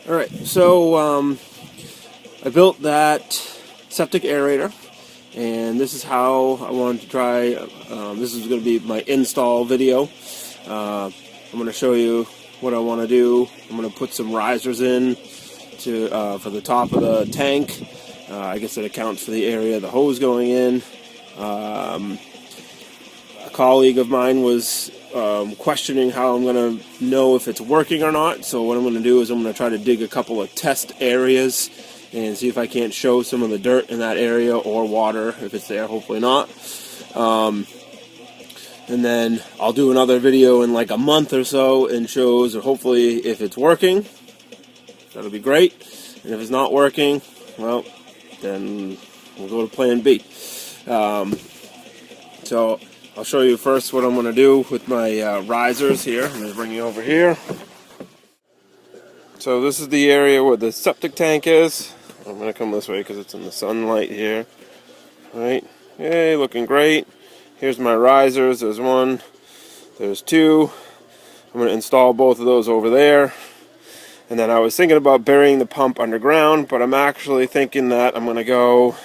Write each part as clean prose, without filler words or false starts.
Alright, so I built that septic aerator, and this is how I wanted to try. This is going to be my install video. I'm going to show you what I want to do. I'm going to put some risers in for the top of the tank. I guess it accounts for the area the hose going in. A colleague of mine was questioning how I'm going to know if it's working or not. So what I'm going to do is I'm going to try to dig a couple of test areas and see if I can't show some of the dirt in that area or water if it's there. Hopefully not. And then I'll do another video in like a month or so and shows, or hopefully if it's working, that'll be great. And if it's not working, well, then we'll go to plan B. So I'll show you first what I'm going to do with my risers here. I'm going to bring you over here. So this is the area where the septic tank is. I'm going to come this way because it's in the sunlight here. Right? Yay, looking great. Here's my risers. There's one. There's two. I'm going to install both of those over there. And then I was thinking about burying the pump underground, but I'm actually thinking that I'm going to go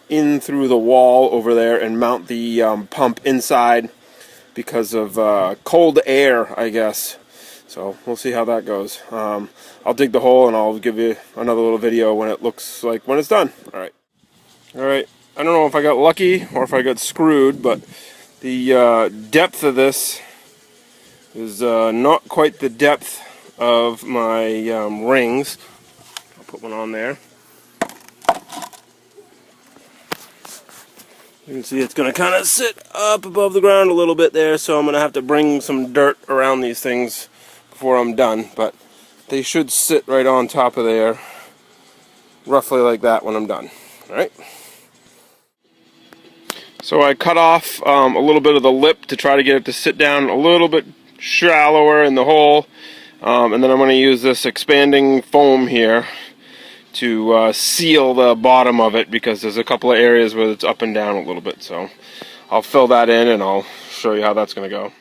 in through the wall over there and mount the pump inside because of cold air, I guess. So we'll see how that goes. I'll dig the hole and I'll give you another little video when it looks like when it's done. Alright. I don't know if I got lucky or if I got screwed, but the depth of this is not quite the depth of my rings. I'll put one on there. You can see it's going to kind of sit up above the ground a little bit there, so I'm going to have to bring some dirt around these things before I'm done, but they should sit right on top of there, roughly like that when I'm done. Alright? So I cut off a little bit of the lip to try to get it to sit down a little bit shallower in the hole, and then I'm going to use this expanding foam here to seal the bottom of it because there's a couple of areas where it's up and down a little bit. So I'll fill that in and I'll show you how that's going to go.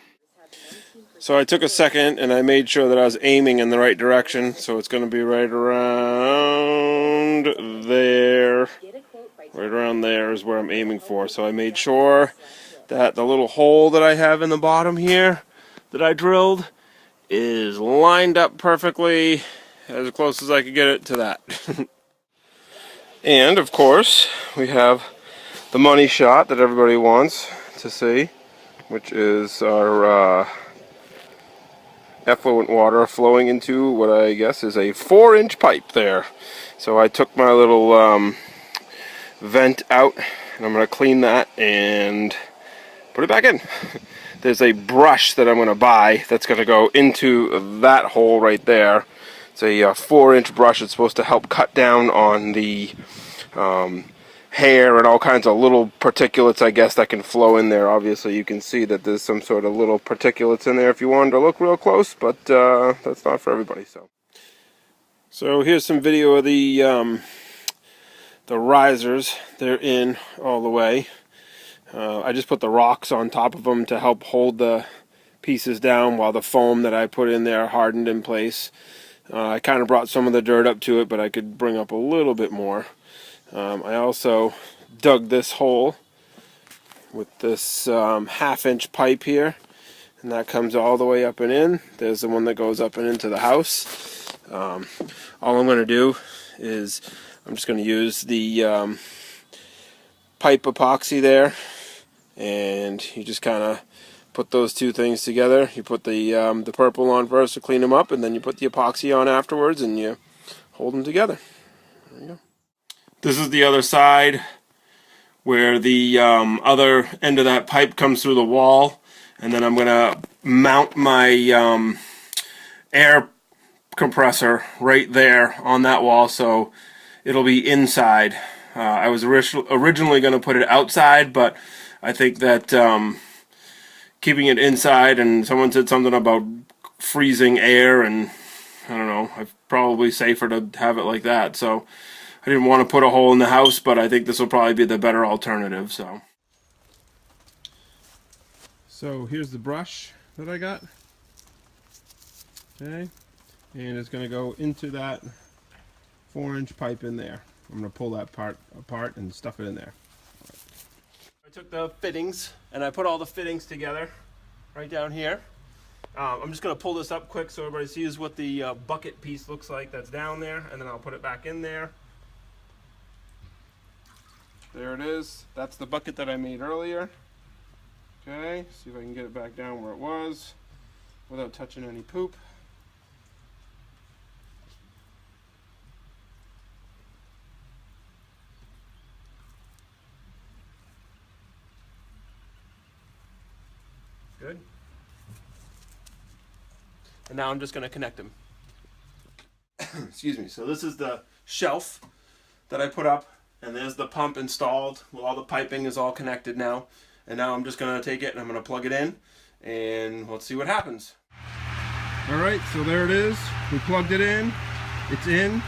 So I took a second and I made sure that I was aiming in the right direction. So it's going to be right around there. Right around there is where I'm aiming for. So I made sure that the little hole that I have in the bottom here that I drilled is lined up perfectly, as close as I could get it to that. And of course we have the money shot that everybody wants to see, which is our effluent water flowing into what I guess is a 4-inch pipe there. So I took my little vent out and I'm going to clean that and put it back in. There's a brush that I'm going to buy that's going to go into that hole right there. It's a 4-inch brush. It's supposed to help cut down on the hair and all kinds of little particulates, I guess, that can flow in there. Obviously, you can see that there's some sort of little particulates in there if you wanted to look real close, but that's not for everybody. So here's some video of the risers. They're in all the way. I just put the rocks on top of them to help hold the pieces down while the foam that I put in there hardened in place. I kind of brought some of the dirt up to it, but I could bring up a little bit more. I also dug this hole with this 1/2-inch pipe here, and that comes all the way up and in. There's the one that goes up and into the house. All I'm going to do is I'm just going to use the pipe epoxy there, and you just kind of put those two things together. You put the purple on first to clean them up, and then you put the epoxy on afterwards, and you hold them together. There you go. This is the other side where the other end of that pipe comes through the wall, and then I'm going to mount my air compressor right there on that wall, so it'll be inside. I was originally going to put it outside, but I think that keeping it inside, and someone said something about freezing air, and I don't know, it's probably safer to have it like that. So I didn't want to put a hole in the house, but I think this will probably be the better alternative. So here's the brush that I got. Okay, and it's going to go into that 4-inch pipe in there. I'm going to pull that part apart and stuff it in there. I took the fittings and I put all the fittings together right down here. I'm just going to pull this up quick so everybody sees what the bucket piece looks like that's down there, and then I'll put it back in there. There it is. That's the bucket that I made earlier. Okay, see if I can get it back down where it was without touching any poop. Good. And now I'm just going to connect them. Excuse me. So this is the shelf that I put up, and there's the pump installed. Well, all the piping is all connected now. And now I'm just going to take it and I'm going to plug it in, and let's see what happens. All right, so there it is. We plugged it in. It's in.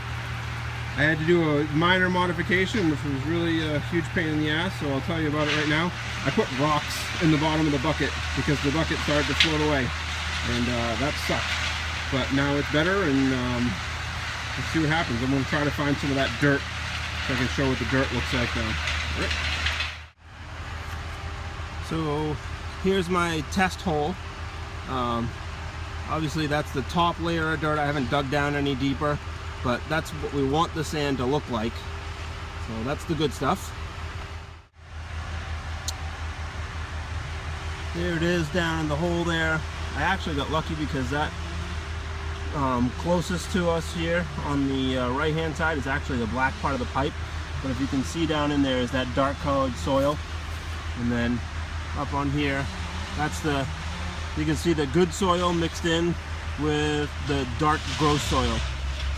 I had to do a minor modification, which was really a huge pain in the ass, so I'll tell you about it right now. I put rocks in the bottom of the bucket because the bucket started to float away, and that sucked. But now it's better, and let's see what happens. I'm going to try to find some of that dirt so I can show what the dirt looks like now. All right. So here's my test hole. Obviously that's the top layer of dirt. I haven't dug down any deeper, but that's what we want the sand to look like. So that's the good stuff. There it is down in the hole there. I actually got lucky because that closest to us here on the right hand side is actually the black part of the pipe. But if you can see down in there is that dark colored soil, and then up on here, that's the, you can see the good soil mixed in with the dark gross soil.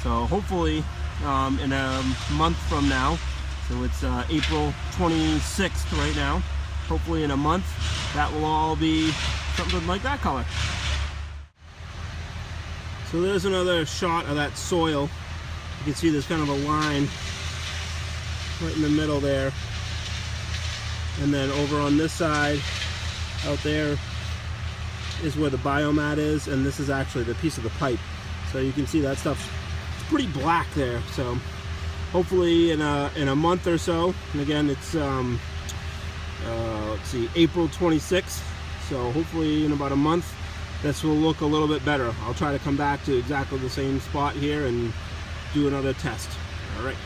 So hopefully in a month from now, so it's April 26th right now, hopefully in a month that will all be something like that color. So there's another shot of that soil. You can see there's kind of a line right in the middle there. And then over on this side, out there, is where the biomat is, and this is actually the piece of the pipe. So you can see that stuff's pretty black there. So hopefully in a month or so, and again it's let's see, April 26th. So hopefully in about a month, this will look a little bit better. I'll try to come back to exactly the same spot here and do another test. All right.